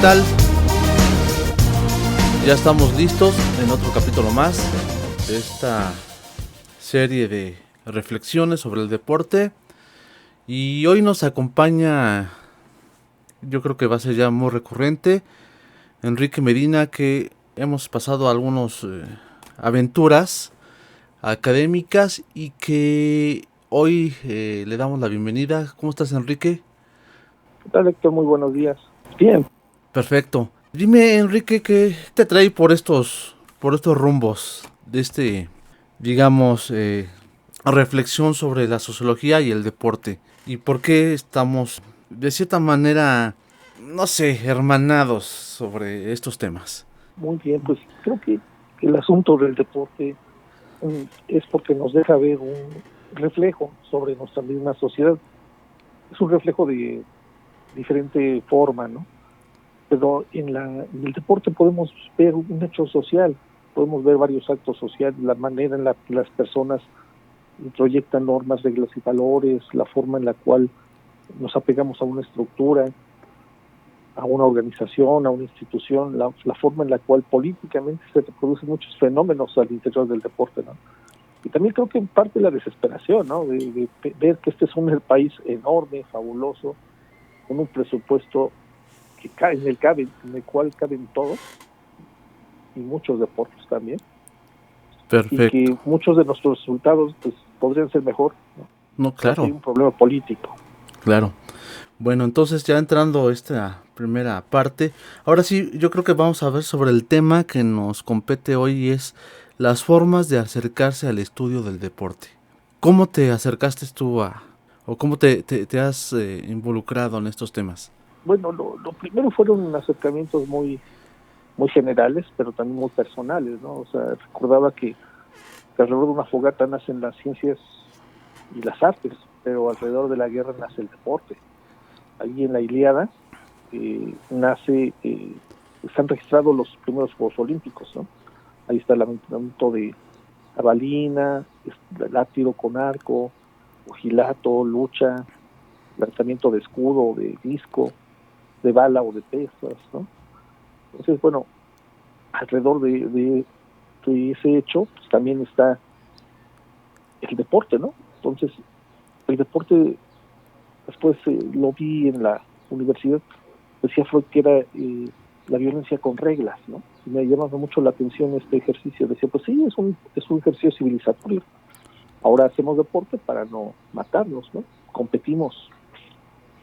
tal? Ya estamos listos en otro capítulo más de esta serie de reflexiones sobre el deporte. Y hoy nos acompaña, yo creo que va a ser ya muy recurrente, Enrique Medina, que hemos pasado algunas aventuras académicas y que hoy le damos la bienvenida. ¿Cómo estás, Enrique? ¿Qué tal, Héctor? Muy buenos días. Bien. Perfecto. Dime, Enrique, ¿qué te trae por estos rumbos de digamos, reflexión sobre la sociología y el deporte? ¿Y por qué estamos, de cierta manera, no sé, hermanados sobre estos temas? Muy bien, pues creo que el asunto del deporte es porque nos deja ver un reflejo sobre nuestra misma sociedad. Es un reflejo de diferente forma, ¿no? Pero en el deporte podemos ver un hecho social, podemos ver varios actos sociales, la manera en la que las personas proyectan normas, reglas y valores, la forma en la cual nos apegamos a una estructura, a una organización, a una institución, la forma en la cual políticamente se reproducen muchos fenómenos al interior del deporte, ¿no? Y también creo que en parte la desesperación, ¿no? De ver que este es un país enorme, fabuloso, con un presupuesto en el cual caben todos y muchos deportes también, y Perfecto. que muchos de nuestros resultados pues podrían ser mejor, ¿no? No, Pero aquí hay claro, un problema político. claro. Bueno, entonces ya entrando a esta primera parte, ahora sí, yo creo que vamos a ver sobre el tema que nos compete hoy y es las formas de acercarse al estudio del deporte. ¿Cómo te acercaste tú o cómo te has involucrado en estos temas? Bueno, lo primero fueron acercamientos muy generales, pero también muy personales, ¿no? O sea, recordaba que alrededor de una fogata nacen las ciencias y las artes, pero alrededor de la guerra nace el deporte. Allí en la Ilíada están registrados los primeros Juegos Olímpicos, ¿no? Ahí está el aventamiento de jabalina, el tiro con arco, pugilato, lucha, lanzamiento de escudo, de disco, de bala o de pesas, ¿no? Entonces, bueno, alrededor de ese hecho, pues también está el deporte, ¿no? Entonces, el deporte, después lo vi en la universidad, decía Freud que era la violencia con reglas, ¿no? Y me llamaba mucho la atención este ejercicio. Decía, pues sí, es un ejercicio civilizatorio. Ahora hacemos deporte para no matarnos, ¿no? Competimos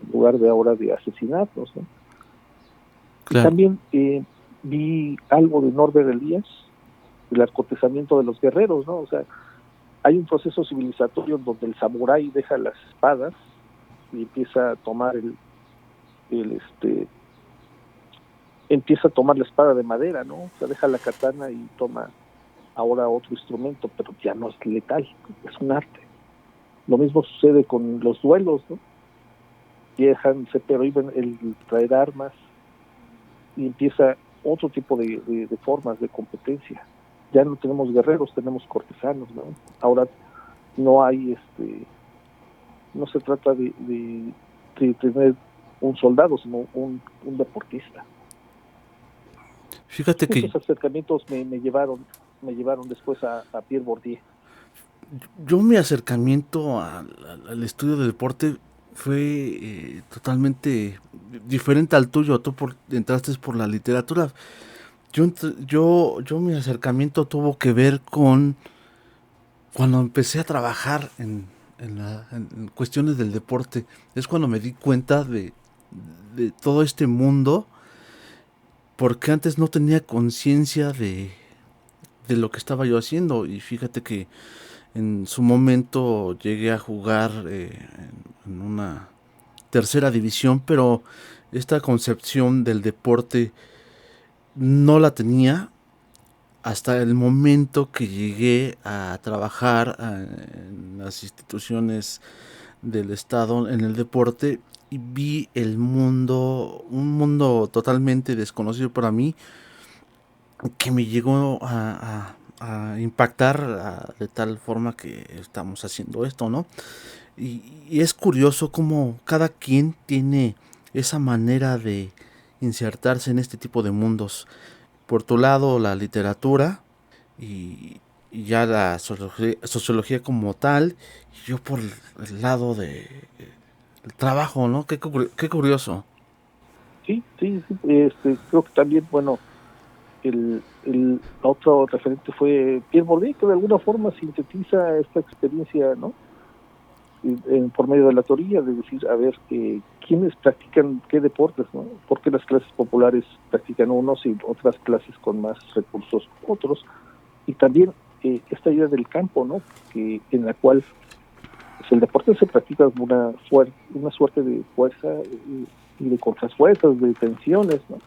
en lugar de ahora de asesinarnos, ¿no? Y Claro. también vi algo de Norbert Elias, el acotezamiento de los guerreros, ¿no? O sea, hay un proceso civilizatorio donde el samurái deja las espadas y empieza a tomar el empieza a tomar la espada de madera, ¿no? O sea, deja la katana y toma ahora otro instrumento, pero ya no es letal, es un arte. Lo mismo sucede con los duelos, ¿no? Se prohíben el traer armas y empieza otro tipo de formas de competencia. Ya no tenemos guerreros, tenemos cortesanos, ¿no? Ahora no hay no se trata de tener un soldado, sino un deportista. Fíjate que Esos acercamientos me llevaron después a Pierre Bourdieu. yo mi acercamiento al estudio del deporte fue totalmente diferente al tuyo. Tú entraste por la literatura. Yo mi acercamiento tuvo que ver con cuando empecé a trabajar en cuestiones del deporte. Es cuando me di cuenta de todo este mundo, porque antes no tenía conciencia de lo que estaba yo haciendo. Y fíjate que en su momento llegué a jugar en una tercera división, pero esta concepción del deporte no la tenía hasta el momento que llegué a trabajar en las instituciones del Estado en el deporte y vi un mundo totalmente desconocido para mí, que me llegó a impactar de tal forma que estamos haciendo esto, ¿no? Y es curioso cómo cada quien tiene esa manera de insertarse en este tipo de mundos. Por tu lado, la literatura y ya la sociología como tal, y yo por el lado de el trabajo, ¿no? Qué curioso. Sí, sí, sí, creo que también, bueno, el otro referente fue Pierre Bourdieu, que de alguna forma sintetiza esta experiencia, ¿no? Por medio de la teoría, de decir, a ver, quiénes practican qué deportes, ¿no? ¿Por qué las clases populares practican unos y otras clases con más recursos otros? Y también esta idea del campo, ¿no? Que en la cual pues, el deporte se practica como una suerte de fuerza y de contrafuerzas, de tensiones, ¿no?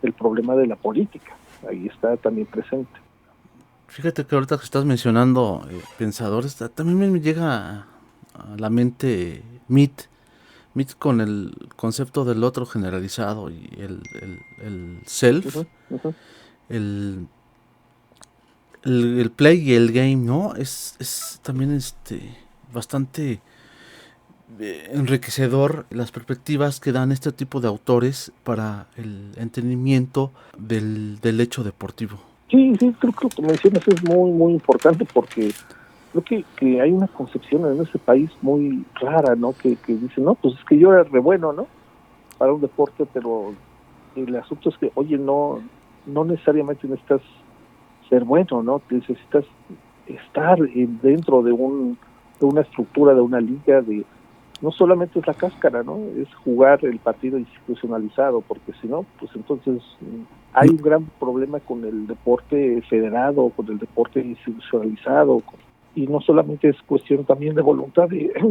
El problema de la política, ahí está también presente. Fíjate que ahorita que estás mencionando pensadores, también me llega a la mente Meet con el concepto del otro generalizado y el self, Uh-huh, uh-huh. el, el play y el game, ¿no? Es también bastante enriquecedor las perspectivas que dan este tipo de autores para el entendimiento del hecho deportivo. Sí, sí, creo que lo que mencionas es muy, muy importante porque creo que hay una concepción en ese país muy rara, ¿no? Que dice, no, pues es que yo era re bueno, ¿no? Para un deporte, pero el asunto es que, oye, no necesariamente necesitas ser bueno, ¿no? Necesitas estar dentro de una estructura, de una liga, no solamente es la cáscara, ¿no? Es jugar el partido institucionalizado, porque si no, pues entonces hay un gran problema con el deporte federado, con el deporte institucionalizado, y no solamente es cuestión también de voluntad,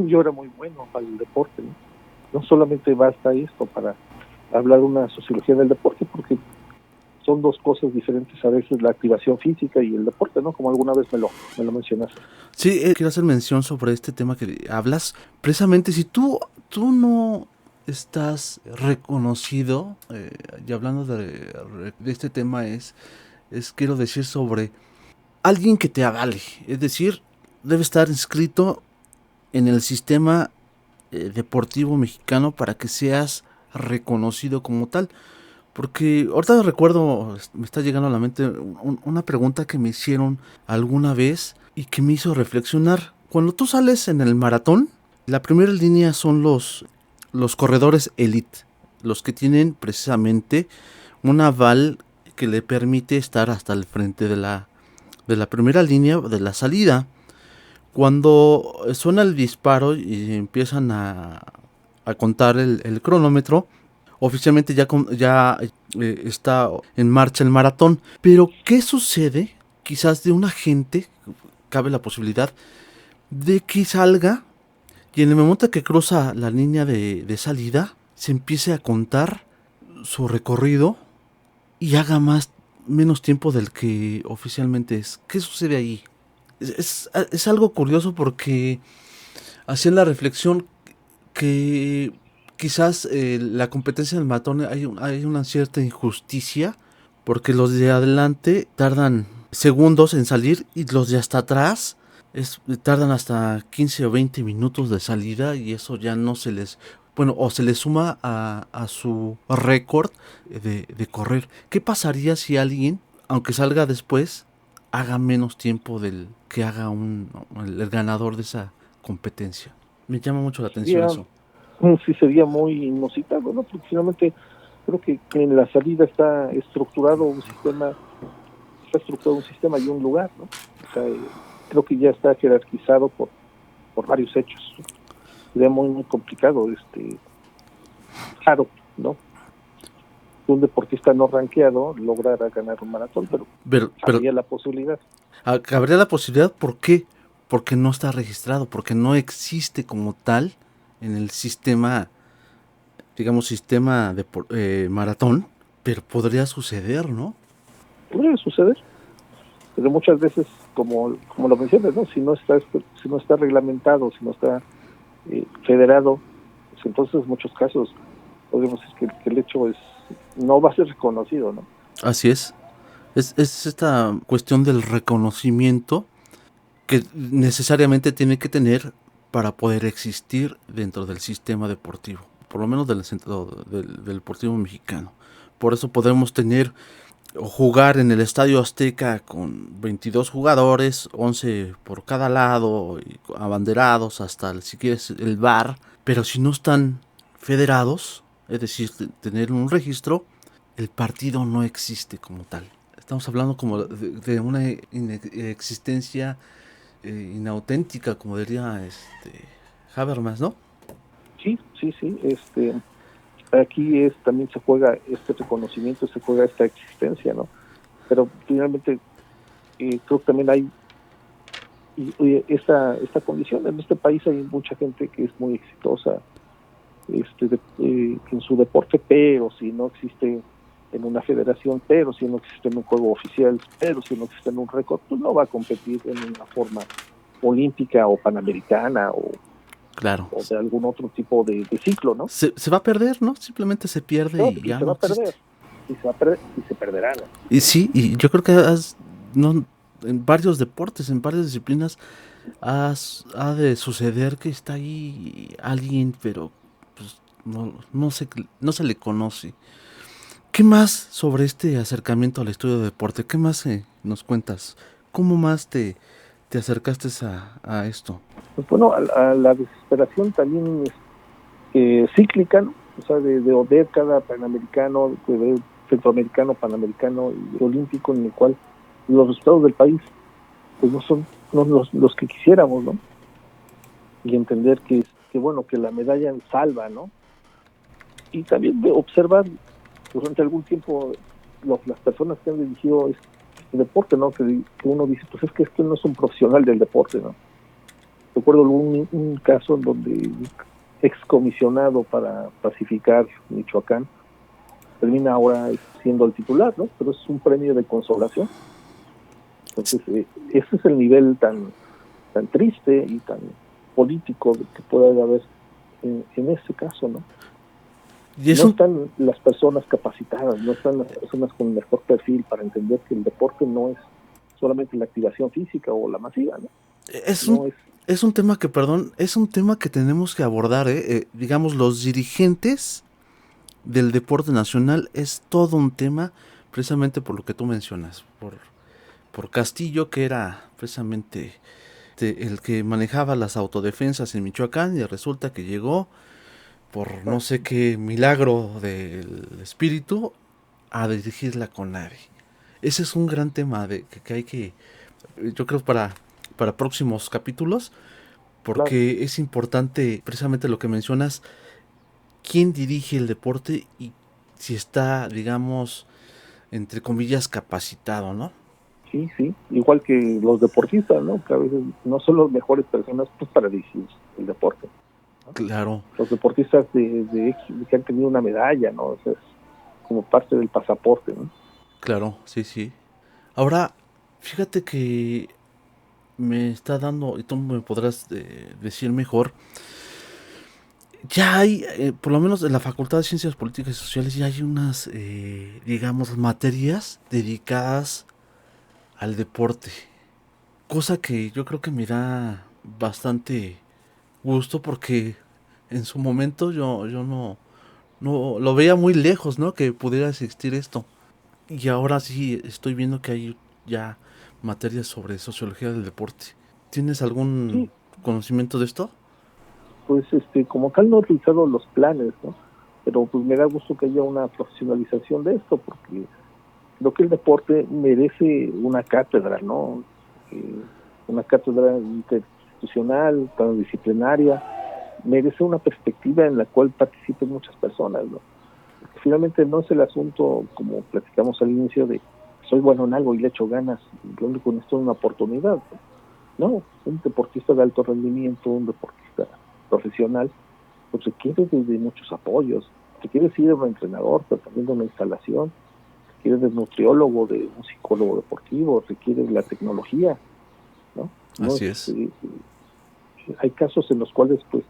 yo era muy bueno para el deporte, ¿no? No solamente basta esto para hablar de una sociología del deporte, porque son dos cosas diferentes a veces, la activación física y el deporte, ¿no? Como alguna vez me lo mencionaste. Sí, quiero hacer mención sobre este tema que hablas. Precisamente, si tú no estás reconocido, y hablando de este tema quiero decir sobre alguien que te avale. Es decir, debe estar inscrito en el sistema deportivo mexicano para que seas reconocido como tal. Porque ahorita recuerdo, me está llegando a la mente una pregunta que me hicieron alguna vez y que me hizo reflexionar. Cuando tú sales en el maratón, la primera línea son los corredores elite, los que tienen precisamente un aval que le permite estar hasta el frente de la primera línea de la salida. Cuando suena el disparo y empiezan a contar el cronómetro, oficialmente ya está en marcha el maratón. Pero, ¿qué sucede? Quizás de una gente, cabe la posibilidad de que salga y en el momento que cruza la línea de salida, se empiece a contar su recorrido y haga menos tiempo del que oficialmente es. ¿Qué sucede ahí? Es algo curioso porque hacía la reflexión que quizás la competencia del maratón hay una cierta injusticia porque los de adelante tardan segundos en salir y los de hasta atrás tardan hasta 15 o 20 minutos de salida y eso ya no se les... Bueno, o se les suma a su récord de correr. ¿Qué pasaría si alguien, aunque salga después, haga menos tiempo del que haga el ganador de esa competencia? Me llama mucho la atención eso. Sí, sería muy inusitado, ¿no? Porque finalmente creo que en la salida está estructurado un sistema y un lugar, ¿no? O sea, creo que ya está jerarquizado por varios hechos. Sería muy, muy complicado, claro, ¿no? Un deportista no rankeado lograra ganar un maratón, pero habría la posibilidad. Habría la posibilidad, ¿por qué? Porque no está registrado, porque no existe como tal en el sistema, digamos, sistema de maratón, pero podría suceder, ¿no? Podría suceder, pero muchas veces, como lo mencionas, ¿no? Si no está reglamentado, si no está federado, pues entonces en muchos casos podemos decir que el hecho no va a ser reconocido, ¿no? Así es. Es esta cuestión del reconocimiento que necesariamente tiene que tener para poder existir dentro del sistema deportivo. por lo menos del centro del Deportivo Mexicano. Por eso podemos tener o jugar en el Estadio Azteca con 22 jugadores, 11 por cada lado, y abanderados hasta, si quieres, el bar. Pero si no están federados, es decir, tener un registro, el partido no existe como tal. Estamos hablando como de una existencia inauténtica, como diría Habermas, ¿no? Sí, sí, sí. Aquí también se juega este reconocimiento, se juega esta existencia, ¿no? Pero finalmente creo que también hay esta condición. En este país hay mucha gente que es muy exitosa en su deporte, pero si no existe en una federación, pero si no existe en un juego oficial, pero si no existe en un récord, pues no va a competir en una forma olímpica o panamericana Claro. o de algún otro tipo de ciclo, ¿no? Se va a perder, ¿no? Simplemente se pierde, No, y ya se no va a perder, existe. y se va a perder, y se perderá, ¿no? Y sí, y yo creo que no, en varios deportes, en varias disciplinas, ha de suceder que está ahí alguien, pero pues, no se le conoce. ¿Qué más sobre este acercamiento al estudio de deporte? ¿Qué más nos cuentas? ¿Cómo más te acercaste a esto? Pues bueno, a la desesperación también cíclica, ¿no? O sea, de ver cada panamericano, de ver centroamericano, panamericano y olímpico, en el cual los resultados del país pues no son los que quisiéramos, ¿no? Y entender que bueno, que la medalla salva, ¿no? Y también de observar durante algún tiempo las personas que han dirigido este deporte, ¿no? Que uno dice, pues es que este no es un profesional del deporte, ¿no? Recuerdo un caso en donde un excomisionado para pacificar Michoacán termina ahora siendo el titular, ¿no? Pero es un premio de consolación. Entonces, ese es el nivel tan triste y tan político que puede haber en este caso, ¿no? Y no están las personas capacitadas, no están las personas con el mejor perfil para entender que el deporte no es solamente la activación física o la masiva, ¿no? Es un tema que, perdón, es un tema que tenemos que abordar, digamos, los dirigentes del deporte nacional es todo un tema, precisamente por lo que tú mencionas, por Castillo, que era precisamente el que manejaba las autodefensas en Michoacán, y resulta que llegó por no sé qué milagro del espíritu a dirigir la CONADE. Ese es un gran tema que hay que, yo creo, para próximos capítulos, porque claro, es importante precisamente lo que mencionas, quién dirige el deporte y si está, digamos, entre comillas, capacitado, ¿no? Sí, sí, igual que los deportistas, ¿no? Que a veces no son las mejores personas pues, para dirigir el deporte, ¿no? Claro. Los deportistas que han tenido una medalla, ¿no? O sea, es como parte del pasaporte, ¿no? Claro, sí, sí. Ahora, fíjate que me está dando, y tú me podrás decir mejor, ya hay, por lo menos en la Facultad de Ciencias Políticas y Sociales, ya hay unas, digamos, materias dedicadas al deporte. Cosa que yo creo que me da bastante gusto, porque en su momento yo no lo veía muy lejos, ¿no? Que pudiera existir esto. Y ahora sí estoy viendo que hay ya materias sobre sociología del deporte. ¿Tienes algún conocimiento de esto? Pues como tal no he utilizado los planes, ¿no? Pero pues me da gusto que haya una profesionalización de esto, porque creo que el deporte merece una cátedra, ¿no? Una cátedra interinstitucional, transdisciplinaria, merece una perspectiva en la cual participen muchas personas, ¿no? Porque finalmente no es el asunto, como platicamos al inicio, de soy bueno en algo y le echo ganas, lo único que necesito es una oportunidad, ¿no? Un deportista de alto rendimiento, un deportista profesional, pues requiere de muchos apoyos, requiere sí de un entrenador, pero también de una instalación, requiere de un nutriólogo, de un psicólogo deportivo, requiere de la tecnología, ¿no? Así es. Hay casos en los cuales, pues,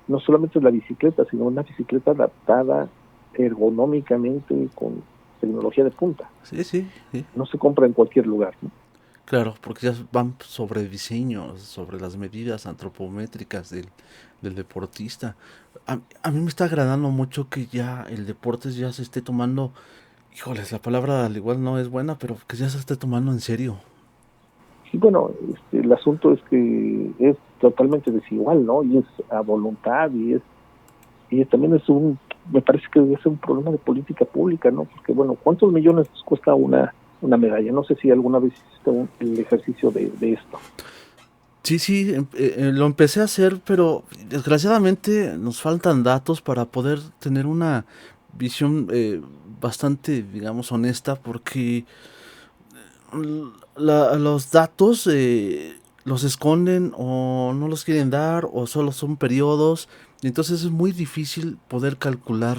no solamente es la bicicleta, sino una bicicleta adaptada ergonómicamente con tecnología de punta. Sí, sí, sí. No se compra en cualquier lugar, ¿no? Claro, porque ya van sobre diseños, sobre las medidas antropométricas del deportista. A mí me está agradando mucho que ya el deporte ya se esté tomando, híjoles, la palabra al igual no es buena, pero que ya se esté tomando en serio. Y bueno, el asunto es que es totalmente desigual, ¿no? Y es a voluntad y también me parece que es un problema de política pública, ¿no? Porque bueno, ¿cuántos millones cuesta una medalla? No sé si alguna vez hiciste el ejercicio de esto. Sí, sí, lo empecé a hacer, pero desgraciadamente nos faltan datos para poder tener una visión bastante, digamos, honesta, porque los datos los esconden o no los quieren dar o solo son periodos. Y entonces es muy difícil poder calcular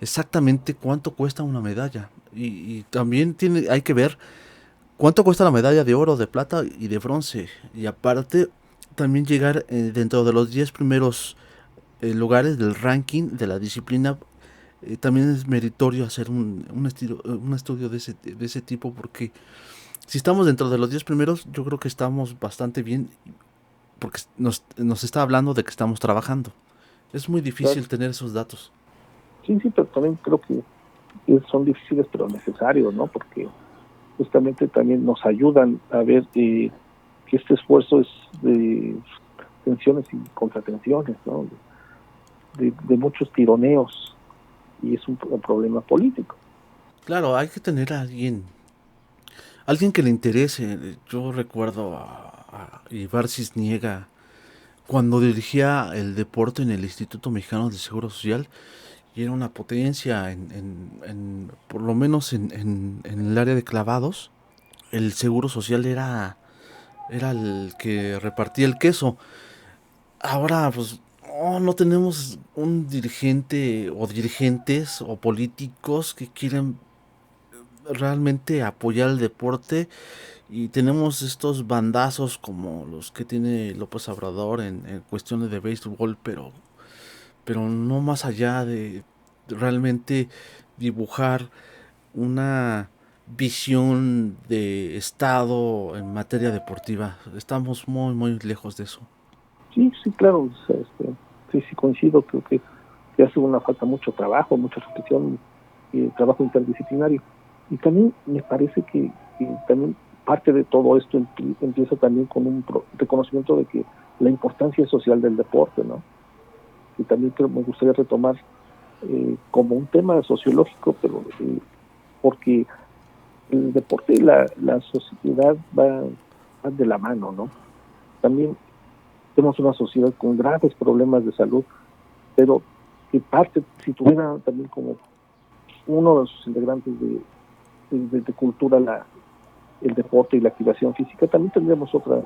exactamente cuánto cuesta una medalla. Y también hay que ver cuánto cuesta la medalla de oro, de plata y de bronce. Y aparte también llegar dentro de los 10 primeros lugares del ranking de la disciplina. También es meritorio hacer un estudio de ese tipo, porque si estamos dentro de los 10 primeros, yo creo que estamos bastante bien, porque nos está hablando de que estamos trabajando. Es muy Claro. difícil tener esos datos. Sí, sí, pero también creo que son difíciles pero necesarios, ¿no? Porque justamente también nos ayudan a ver que este esfuerzo es de tensiones y contratensiones, ¿no? De muchos tironeos y es un problema político. Claro, hay que tener a alguien que le interese. Yo recuerdo a Ibar Cisniega cuando dirigía el deporte en el Instituto Mexicano del Seguro Social, y era una potencia por lo menos en el área de clavados. El Seguro Social era el que repartía el queso. Ahora, pues, no tenemos un dirigente o dirigentes o políticos que quieren realmente apoyar el deporte, y tenemos estos bandazos como los que tiene López Obrador en cuestiones de béisbol, pero no más allá de realmente dibujar una visión de Estado en materia deportiva. Estamos muy, muy lejos de eso. Sí, sí, claro, o sea, sí, sí coincido, creo que hace una falta mucho trabajo, mucha reflexión y trabajo interdisciplinario. Y también me parece que también parte de todo esto empieza también con un reconocimiento de que la importancia social del deporte, ¿no? Y también me gustaría retomar como un tema sociológico, pero porque el deporte y la sociedad van de la mano, ¿no? También tenemos una sociedad con graves problemas de salud, pero que parte, si tuviera también como uno de sus integrantes de cultura el deporte y la activación física, también tendríamos otras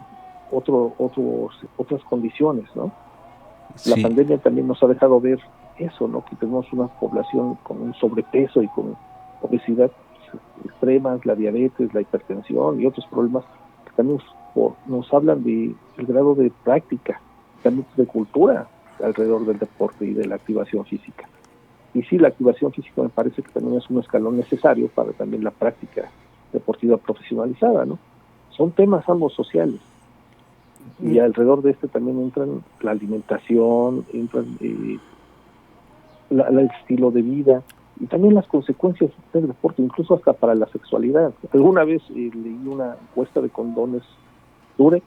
condiciones, ¿no? La Sí, pandemia también nos ha dejado ver eso, ¿no? Que tenemos una población con un sobrepeso y con obesidad extremas, la diabetes, la hipertensión y otros problemas que también nos hablan de el grado de práctica, también de cultura alrededor del deporte y de la activación física. Y sí, la activación física me parece que también es un escalón necesario para también la práctica deportiva profesionalizada, ¿no? Son temas ambos sociales. Y alrededor de este también entran la alimentación, entran el estilo de vida y también las consecuencias del deporte, incluso hasta para la sexualidad. Alguna vez leí una encuesta de condones Durex,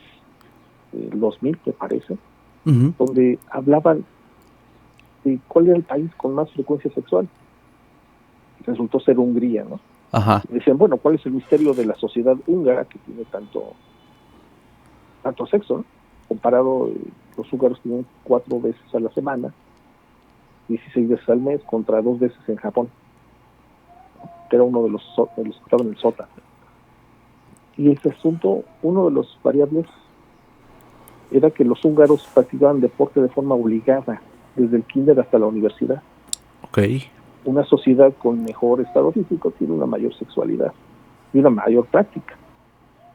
2000 me parece, uh-huh. donde hablaban de cuál era el país con más frecuencia sexual. Y resultó ser Hungría, ¿no? Ajá. Y decían, bueno, ¿cuál es el misterio de la sociedad húngara que tiene tanto sexo, ¿no? Comparado, los húngaros tienen 4 veces a la semana, 16 veces al mes, contra 2 veces en Japón, que era uno de los que estaban en el sótano. Y ese asunto, uno de los variables era que los húngaros practicaban deporte de forma obligada, desde el kinder hasta la universidad. Ok. Una sociedad con mejor estado físico tiene una mayor sexualidad y una mayor práctica.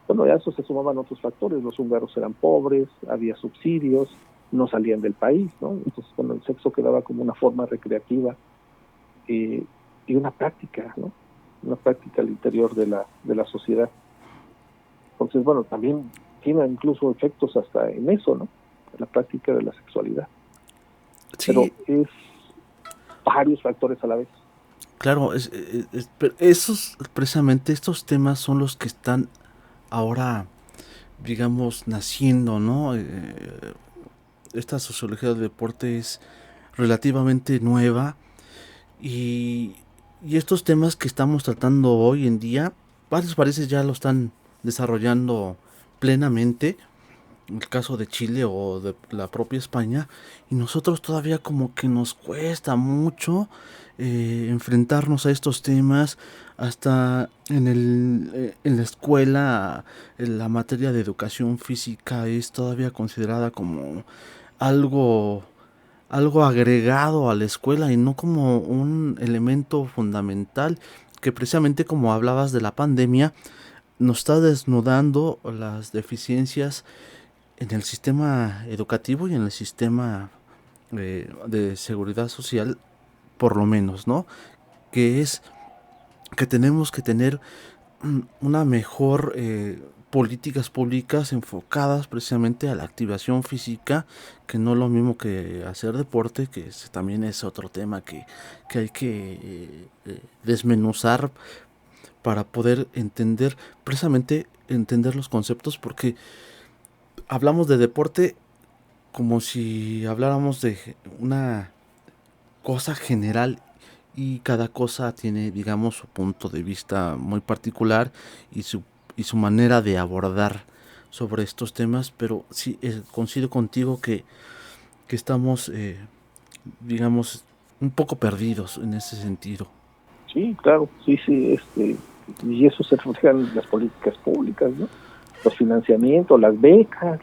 Bueno, a eso se sumaban otros factores. Los húngaros eran pobres, había subsidios, no salían del país, ¿no? Entonces, bueno, el sexo quedaba como una forma recreativa y una práctica, ¿no? Una práctica al interior de la sociedad. Entonces, bueno, también tiene incluso efectos hasta en eso, ¿no? En la práctica de la sexualidad. Pero Sí, es varios factores a la vez. claro, pero esos, precisamente estos temas son los que están ahora, digamos, naciendo, ¿no? Esta sociología del deporte es relativamente nueva y, y estos temas que estamos tratando hoy en día, varios países ya lo están desarrollando plenamente, el caso de Chile o de la propia España, y nosotros todavía como que nos cuesta mucho enfrentarnos a estos temas, hasta en la escuela, en la materia de educación física es todavía considerada como algo algo agregado a la escuela y no como un elemento fundamental que precisamente como hablabas de la pandemia nos está desnudando las deficiencias en el sistema educativo y en el sistema de seguridad social, por lo menos, ¿no? Que es que tenemos que tener una mejor políticas públicas enfocadas precisamente a la activación física, que no es lo mismo que hacer deporte, que también es otro tema que hay que desmenuzar para poder entender, precisamente entender los conceptos, porque hablamos de deporte como si habláramos de una cosa general y cada cosa tiene, digamos, su punto de vista muy particular y su manera de abordar sobre estos temas, pero sí coincido contigo que estamos, digamos, un poco perdidos en ese sentido. Sí, claro, sí, sí, y eso se refleja en las políticas públicas, ¿no? Los financiamientos, las becas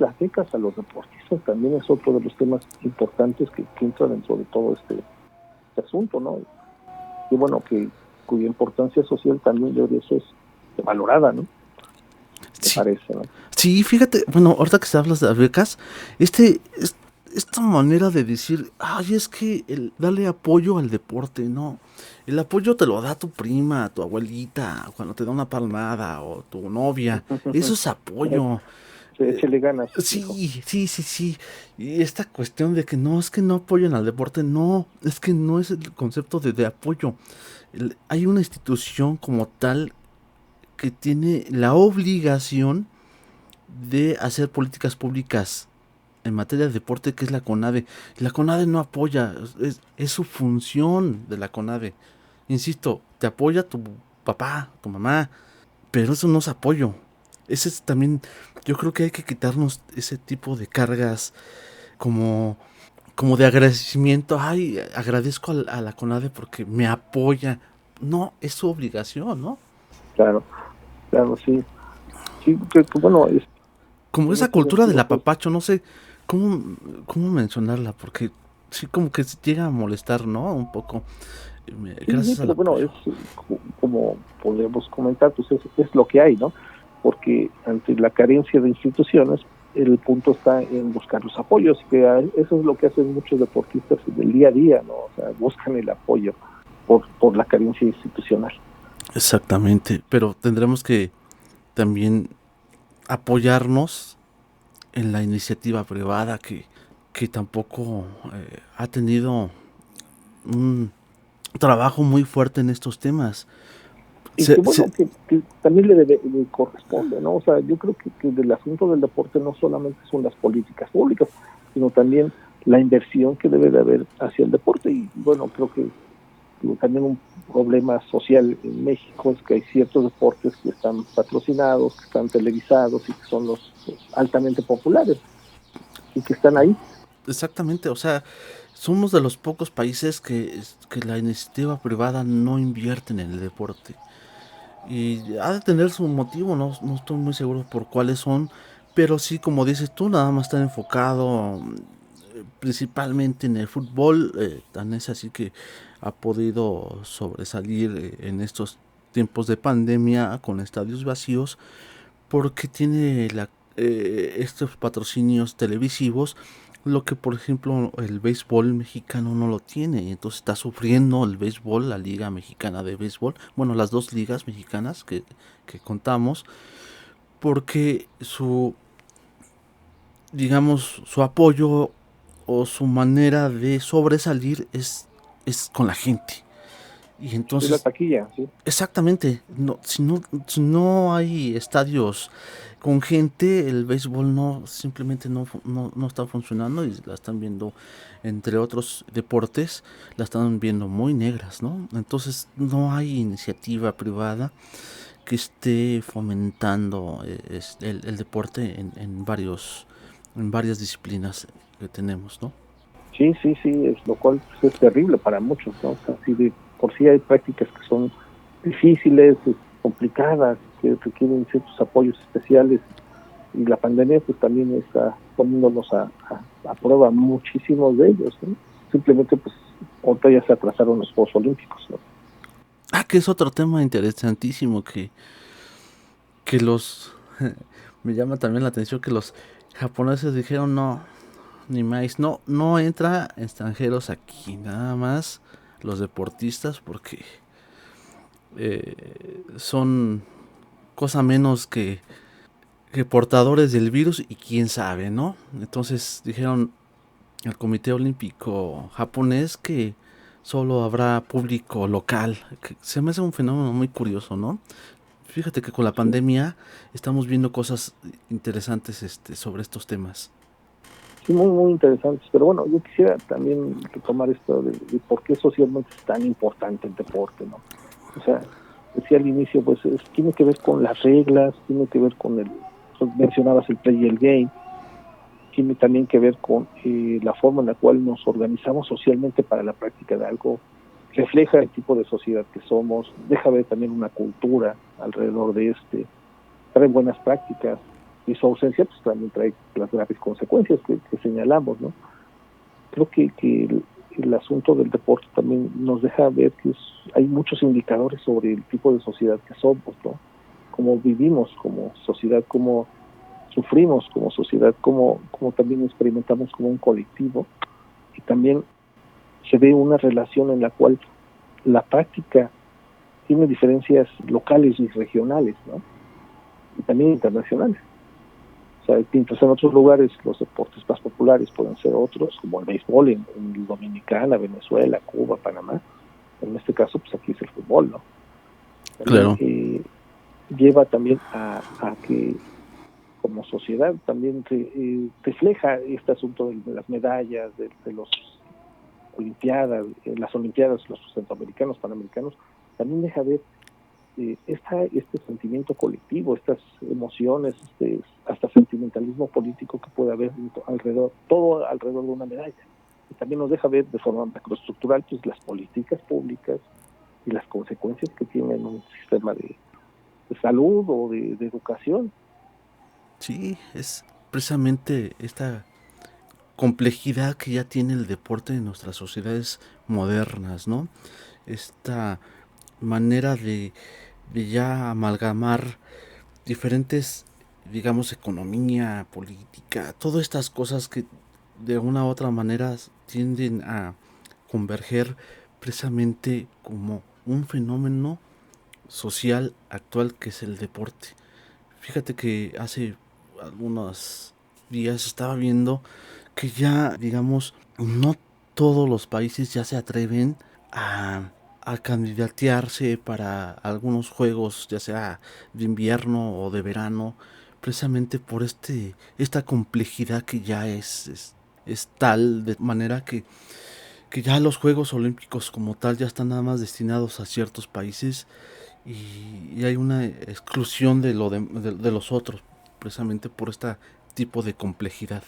a los deportistas también es otro de los temas importantes que entra dentro de todo este asunto, ¿no? Y bueno, cuya importancia social también yo de eso es valorada, ¿no? Me Sí, parece, ¿no? sí, fíjate, bueno, ahorita que se hablas de las becas, esta manera de decir, ay, es que darle apoyo al deporte, no. El apoyo te lo da tu prima, tu abuelita, cuando te da una palmada, o tu novia. Eso es apoyo. Échele ganas, hijo. Sí, sí, sí, sí. Y esta cuestión de que no, es que no apoyan al deporte, no, es que no es el concepto de apoyo. Hay una institución como tal que tiene la obligación de hacer políticas públicas en materia de deporte, que es la CONADE. La CONADE no apoya, es su función de la CONADE. Insisto, te apoya tu papá, tu mamá, pero eso no es apoyo. Ese es también, yo creo que hay que quitarnos ese tipo de cargas como, como de agradecimiento. Ay, agradezco a la CONADE porque me apoya. No, es su obligación, ¿no? Claro, claro, sí. Sí, que bueno, Como en esa ese cultura del sentido, pues, apapacho, no sé cómo mencionarla, porque sí como que se llega a molestar, ¿no? Un poco, sí, gracias al pero bueno, apoyo. es como podemos comentar, pues es lo que hay, ¿no? Porque ante la carencia de instituciones, el punto está en buscar los apoyos, que eso es lo que hacen muchos deportistas del día a día, ¿no? O sea, buscan el apoyo por la carencia institucional. Exactamente, pero tendremos que también apoyarnos en la iniciativa privada que tampoco ha tenido un trabajo muy fuerte en estos temas. Y que bueno, que también le corresponde, ¿no? O sea, yo creo que del asunto del deporte no solamente son las políticas públicas, sino también la inversión que debe de haber hacia el deporte. Y bueno, creo que también un problema social en México es que hay ciertos deportes que están patrocinados, que están televisados y que son los altamente populares y que están ahí. exactamente, o sea, somos de los pocos países que la iniciativa privada no invierte en el deporte. Y ha de tener su motivo, no estoy muy seguro por cuáles son, pero sí, como dices tú, nada más está enfocado principalmente en el fútbol, tan es así que ha podido sobresalir en estos tiempos de pandemia con estadios vacíos, porque tiene estos patrocinios televisivos, lo que por ejemplo el béisbol mexicano no lo tiene. Entonces está sufriendo el béisbol, la Liga Mexicana de Béisbol, bueno, las dos ligas mexicanas que contamos, porque digamos, su apoyo o su manera de sobresalir es con la gente. Y Sí, la entonces, taquilla, sí. exactamente, si no hay estadios con gente, el béisbol simplemente no está funcionando, y la están viendo, entre otros deportes, la están viendo muy negras, ¿no? Entonces no hay iniciativa privada que esté fomentando el deporte en varias disciplinas que tenemos, ¿no? Sí, sí, sí, es lo cual pues, es terrible para muchos, ¿no? O sea, sí, de por sí hay prácticas que son difíciles, complicadas, que requieren ciertos apoyos especiales, y la pandemia pues también está poniéndonos a prueba muchísimos de ellos, ¿no? Simplemente pues ahorita ya se atrasaron los Juegos Olímpicos, ¿no? Que es otro tema interesantísimo que me llama también la atención que los japoneses dijeron no, ni más, no entra extranjeros aquí, nada más los deportistas, porque son cosa menos que portadores del virus, y quién sabe, ¿no? Entonces dijeron al Comité Olímpico japonés que solo habrá público local, que se me hace un fenómeno muy curioso, ¿no? Fíjate que con la Sí, pandemia estamos viendo cosas interesantes sobre estos temas. sí, muy, muy interesantes. Pero bueno, yo quisiera también retomar esto de por qué socialmente es tan importante el deporte, ¿no? O sea, decía al inicio, pues tiene que ver con las reglas, tiene que ver con pues, mencionabas el play y el game, tiene también que ver con la forma en la cual nos organizamos socialmente para la práctica de algo, refleja el tipo de sociedad que somos, deja ver también una cultura alrededor de trae buenas prácticas, y su ausencia pues también trae las graves consecuencias que señalamos, ¿no? Creo que el asunto del deporte también nos deja ver que hay muchos indicadores sobre el tipo de sociedad que somos, ¿no? Cómo vivimos como sociedad, cómo sufrimos como sociedad, cómo también experimentamos como un colectivo, y también se ve una relación en la cual la práctica tiene diferencias locales y regionales, ¿no? Y también internacionales. O sea, mientras en otros lugares los deportes más populares pueden ser otros, como el béisbol en Dominicana, Venezuela, Cuba, Panamá. En este caso, pues aquí es el fútbol, ¿no? También Claro. lleva también a que como sociedad también refleja este asunto de las medallas, de los olimpiadas, las olimpiadas, los centroamericanos, panamericanos, también deja ver este sentimiento colectivo, estas emociones, hasta sentimentalismo político que puede haber alrededor, todo alrededor de una medalla. Y también nos deja ver de forma macroestructural pues, las políticas públicas y las consecuencias que tiene un sistema de salud o de educación. Sí, es precisamente esta complejidad que ya tiene el deporte en nuestras sociedades modernas, ¿no? Esta manera de ya amalgamar diferentes, digamos, economía, política, todas estas cosas que de una u otra manera tienden a converger precisamente como un fenómeno social actual que es el deporte. Fíjate que hace algunos días estaba viendo que ya, digamos, no todos los países ya se atreven a candidatearse para algunos juegos, ya sea de invierno o de verano, precisamente por esta complejidad que ya es tal, de manera que ya los Juegos Olímpicos como tal ya están nada más destinados a ciertos países, y hay una exclusión de los otros, precisamente por este tipo de complejidad.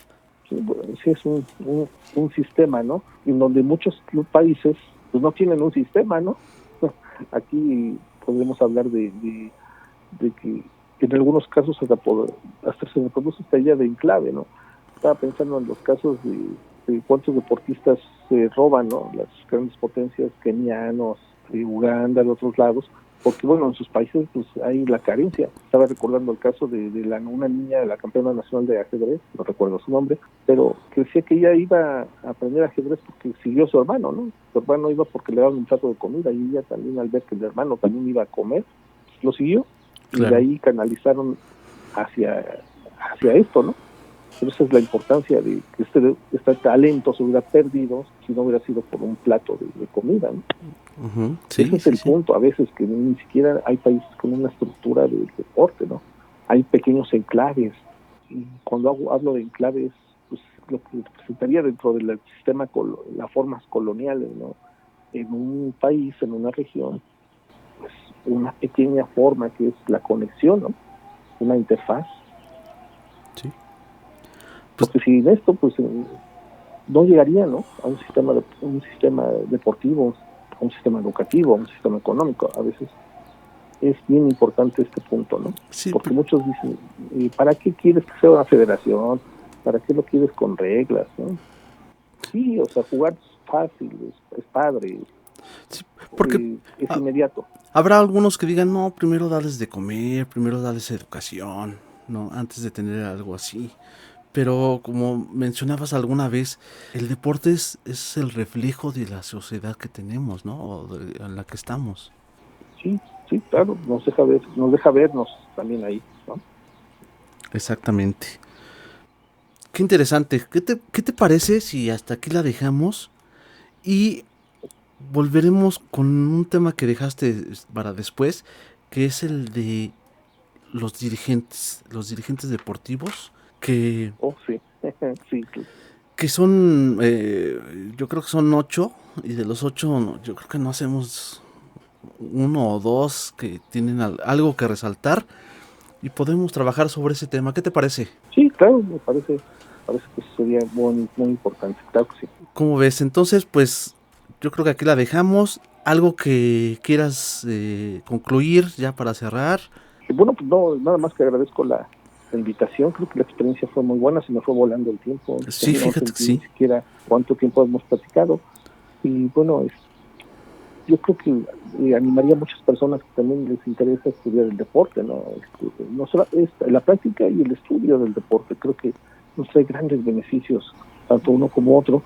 Sí, bueno, sí es un sistema, ¿no? En donde muchos países pues no tienen un sistema, ¿no? Aquí podemos hablar de que en algunos casos hasta se reproduce esta idea de enclave, ¿no? Estaba pensando en los casos de cuántos deportistas se roban, ¿no? Las grandes potencias kenianos, de Uganda, de otros lados, porque bueno, en sus países pues hay la carencia. Estaba recordando el caso de una niña, de la campeona nacional de ajedrez, no recuerdo su nombre, pero que decía que ella iba a aprender ajedrez porque siguió a su hermano, ¿no? Su hermano iba porque le daban un plato de comida, y ella también, al ver que el hermano también iba a comer, pues, lo siguió, y de Claro. ahí canalizaron hacia esto, ¿no? Pero esa es la importancia de que este talento se hubiera perdido si no hubiera sido por un plato de comida, ¿no? Uh-huh. Sí, ese es el punto, a veces, que ni siquiera hay países con una estructura del deporte, ¿no? Hay pequeños enclaves, y cuando hablo de enclaves, pues lo que representaría dentro del sistema, las formas coloniales, ¿no? En un país, en una región, pues una pequeña forma que es la conexión, ¿no? Una interfaz. Sí. Pues, porque sin esto, pues no llegaría, ¿no? A un sistema deportivo, a un sistema educativo, a un sistema económico. A veces es bien importante este punto, ¿no? Sí, porque muchos dicen, ¿para qué quieres que sea una federación? ¿Para qué lo quieres con reglas, no? Sí, o sea, jugar es fácil, es padre, sí, porque es inmediato. Habrá algunos que digan, no, primero darles de comer, primero darles educación, no, antes de tener algo así. Pero como mencionabas alguna vez, el deporte es el reflejo de la sociedad que tenemos, ¿no? O en la que estamos. Sí, claro, nos deja vernos también ahí, ¿no? Exactamente. Qué interesante. ¿Qué te parece si hasta aquí la dejamos y volveremos con un tema que dejaste para después, que es el de los dirigentes deportivos que sí. Sí, que son, yo creo que son 8, y de los 8 yo creo que no hacemos uno o dos que tienen algo que resaltar, y podemos trabajar sobre ese tema. ¿Qué te parece? Sí, claro, me parece que sería muy, muy importante, claro que sí. ¿Cómo ves? Entonces, pues yo creo que aquí la dejamos. ¿Algo que quieras concluir ya para cerrar? Y bueno, pues no, nada más que agradezco la invitación. Creo que la experiencia fue muy buena, se me fue volando el tiempo. Sí, No fíjate que sentí ni sí. siquiera cuánto tiempo hemos platicado. Y bueno, yo creo que animaría a muchas personas que también les interesa estudiar el deporte, ¿no? No solo la práctica y el estudio del deporte. Creo que nos trae grandes beneficios, tanto uno como otro,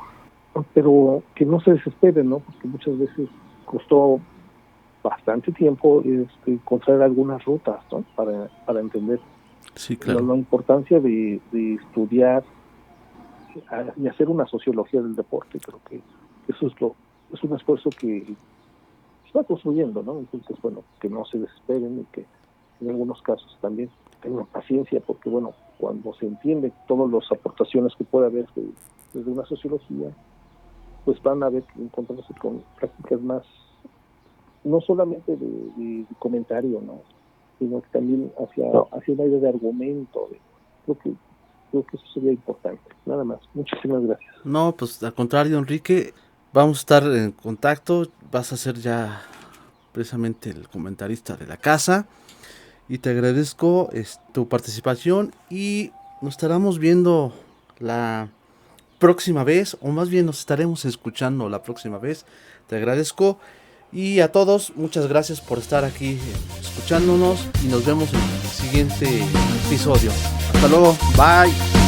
pero que no se desesperen, ¿no? Porque muchas veces costó bastante tiempo encontrar algunas rutas, ¿no? Para entender Sí, claro. la importancia de estudiar y hacer una sociología del deporte. Creo que eso es un esfuerzo que se va construyendo, ¿no? Entonces, bueno, que no se desesperen y que en algunos casos también tengan paciencia, porque bueno, cuando se entiende todas las aportaciones que puede haber desde una sociología, pues van a ver que encontrarse con prácticas más, no solamente de comentario, ¿no? Sino que también hacia una idea de argumento. Creo que eso sería importante. Nada más. Muchísimas gracias. No, pues al contrario, Enrique, vamos a estar en contacto. Vas a ser ya precisamente el comentarista de la casa, y te agradezco tu participación, y nos estaremos viendo la próxima vez, o más bien nos estaremos escuchando la próxima vez. Te agradezco, y a todos muchas gracias por estar aquí escuchándonos, y nos vemos en el siguiente episodio. Hasta luego, bye.